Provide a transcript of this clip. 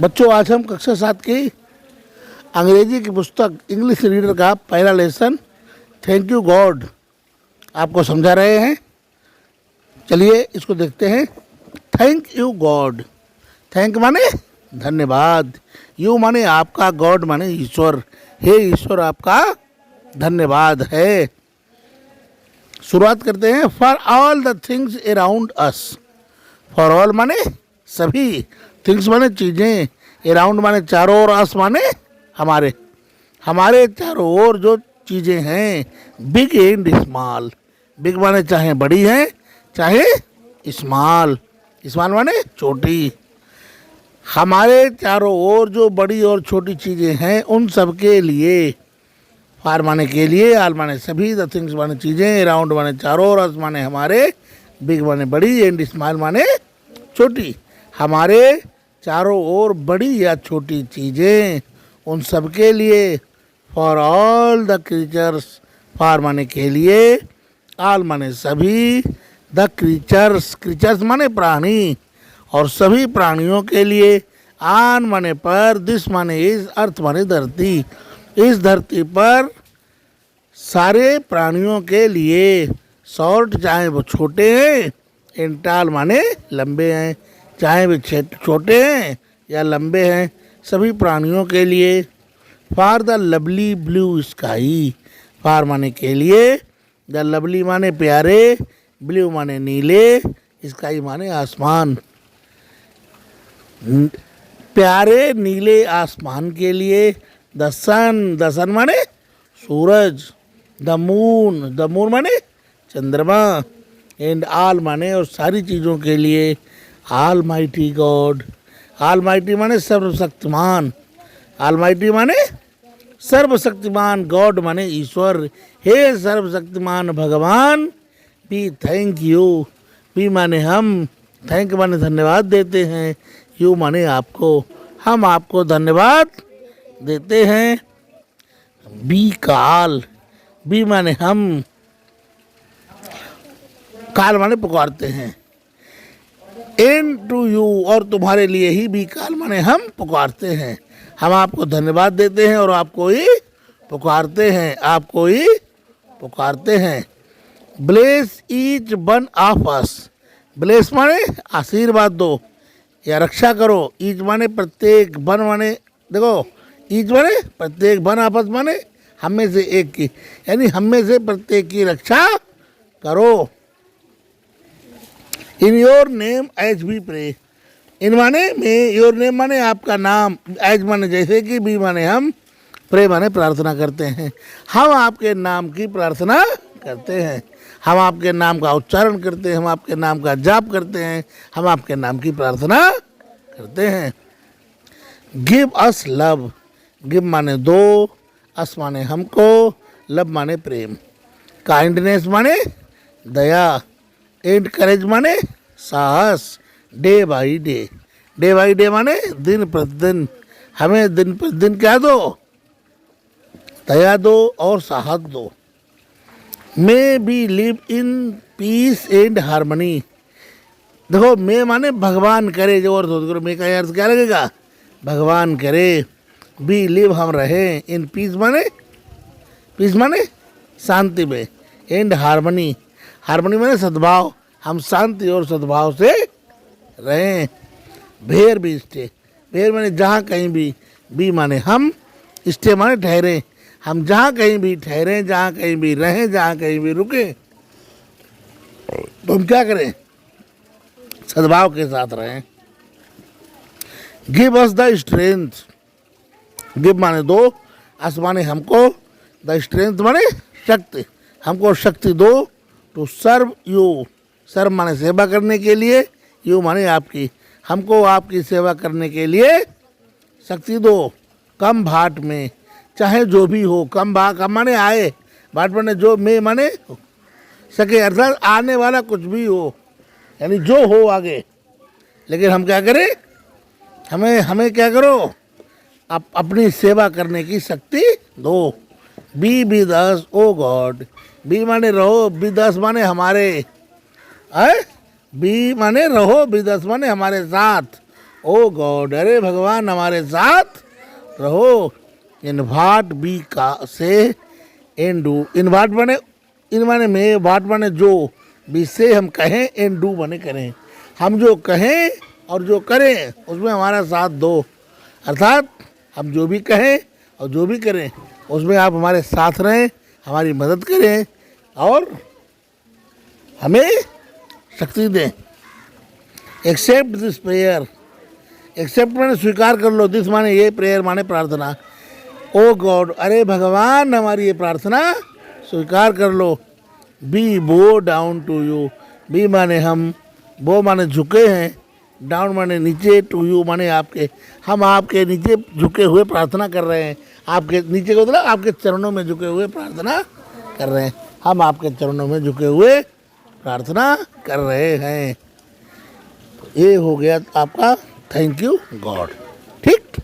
बच्चों, आज हम कक्षा 7 की अंग्रेजी की पुस्तक इंग्लिश रीडर का पहला लेसन थैंक यू गॉड आपको समझा रहे हैं। चलिए इसको देखते हैं। Thank you God. थैंक माने धन्यवाद, यू माने आपका, गॉड माने ईश्वर। हे ईश्वर, आपका धन्यवाद है। शुरुआत करते हैं। For all the things around us. For all माने सभी, थिंग्स माने चीज़ें, अराउंड माने चारों ओर, अस माने हमारे, हमारे चारों ओर जो चीज़ें हैं। Big and small. बिग माने चाहे बड़ी हैं चाहे स्मॉल, स्मॉल माने छोटी। हमारे चारों ओर जो बड़ी और छोटी चीज़ें हैं उन सब के लिए। फार माने के लिए, आल माने सभी, द थिंग्स माने चीज़ें, अराउंड माने चारों ओर, अस माने हमारे, बिग माने बड़ी, एंड स्मॉल माने छोटी। हमारे चारों ओर बड़ी या छोटी चीज़ें, उन सब के लिए। For all the creatures. For माने के लिए, ऑल माने सभी, द क्रीचर्स, क्रीचर्स माने प्राणी, और सभी प्राणियों के लिए। आन माने पर, दिस माने इस, अर्थ माने धरती, इस धरती पर सारे प्राणियों के लिए। शॉर्ट चाहे वो छोटे हैं, एंड टाल माने लंबे हैं, चाहे वे छोटे हैं या लंबे हैं, सभी प्राणियों के लिए। For the lovely blue sky. For माने के लिए, द लवली माने प्यारे, ब्लू माने नीले, स्काई माने आसमान, प्यारे नीले आसमान के लिए। द सन माने सूरज, द मून माने चंद्रमा, एंड ऑल माने और सारी चीज़ों के लिए। All mighty God. All mighty माने सर्वशक्तिमान, ऑल माइटी माने सर्वशक्तिमान, गॉड माने ईश्वर। हे सर्वशक्तिमान भगवान, बी थैंक यू। बी माने हम, थैंक माने धन्यवाद देते हैं, यू माने आपको, हम आपको धन्यवाद देते हैं। बी काल। बी माने हम, काल माने पुकारते हैं। एन टू यू, और तुम्हारे लिए ही। भी काल माने हम पुकारते हैं, हम आपको धन्यवाद देते हैं और आपको ही पुकारते हैं, आपको ही पुकारते हैं। Bless each one of us. Bless माने आशीर्वाद दो या रक्षा करो। ईच माने प्रत्येक, वन माने देखो, ईच माने प्रत्येक, वन आपस माने हम में से एक की, यानी हम में से प्रत्येक की रक्षा करो। In your name as we pray. In माने में, योर नेम माने आपका नाम, एज माने जैसे कि, बी माने हम, प्रे माने प्रार्थना करते हैं। हम आपके नाम की प्रार्थना करते हैं, हम आपके नाम का उच्चारण करते हैं, हम आपके नाम का जाप करते हैं, हम आपके नाम की प्रार्थना करते हैं। Give us love. गिव माने दो, अस माने हमको, लव माने प्रेम। काइंडनेस माने दया, एंड करेज माने साहस। Day by day. Day by day माने दिन प्रतिदिन, हमें दिन प्रतिदिन क्या दो, दया दो और साहस दो। May be live in peace and harmony. देखो, मे माने भगवान करे, जो और करो, मे का अर्थ क्या लगेगा, भगवान करे। बी लिव हम रहें, इन पीस माने, पीस माने शांति में, एंड हारमनी, हारमोनी माने सद्भाव, हम शांति और सद्भाव से रहें। भेर भी स्टे। भेर माने जहाँ कहीं भी, बी माने हम, स्टे माने ठहरें, हम जहाँ कहीं भी ठहरें, जहाँ कहीं भी रहें, जहाँ कहीं भी रुकें, तो हम क्या करें, सद्भाव के साथ रहें। Give us the strength. Give माने दो, अस माने हमको, द स्ट्रेंथ माने शक्ति, हमको शक्ति दो। To serve you. सर्व माने सेवा करने के लिए, यू माने आपकी, हमको आपकी सेवा करने के लिए शक्ति दो। कम भाट में, चाहे जो भी हो, कम माने आए, भाट माने जो, में माने सके, अर्थात आने वाला कुछ भी हो, यानी जो हो आगे। लेकिन हम क्या करें, हमें क्या करो, आप अपनी सेवा करने की शक्ति दो। Be with us O God. Be माने रहो, विद अस माने हमारे, बी माने रहो, विद अस माने हमारे साथ, ओ गॉड, अरे भगवान हमारे साथ रहो। इन्वाट बी का से एन डू, इन्वाट बने इन माने में, वाट माने जो, बी से हम कहें, एन डू बने करें। हम जो कहें और जो करें उसमें हमारा साथ दो, अर्थात हम जो भी कहें और जो भी करें उसमें आप हमारे साथ रहें, हमारी मदद करें और हमें शक्ति दें। एक्सेप्ट दिस प्रेयर, एक्सेप्ट माने स्वीकार कर लो, दिस माने ये, प्रेयर माने प्रार्थना। ओ गॉड, अरे भगवान हमारी ये प्रार्थना स्वीकार कर लो। We bow down to you, we माने हम, बो माने झुके हैं, डाउन माने नीचे, टू यू माने आपके, हम आपके नीचे झुके हुए प्रार्थना कर रहे हैं। आपके नीचे को मतलब आपके चरणों में झुके हुए प्रार्थना कर रहे हैं। हम आपके चरणों में झुके हुए प्रार्थना कर रहे हैं। ये हो गया आपका थैंक यू गॉड। ठीक।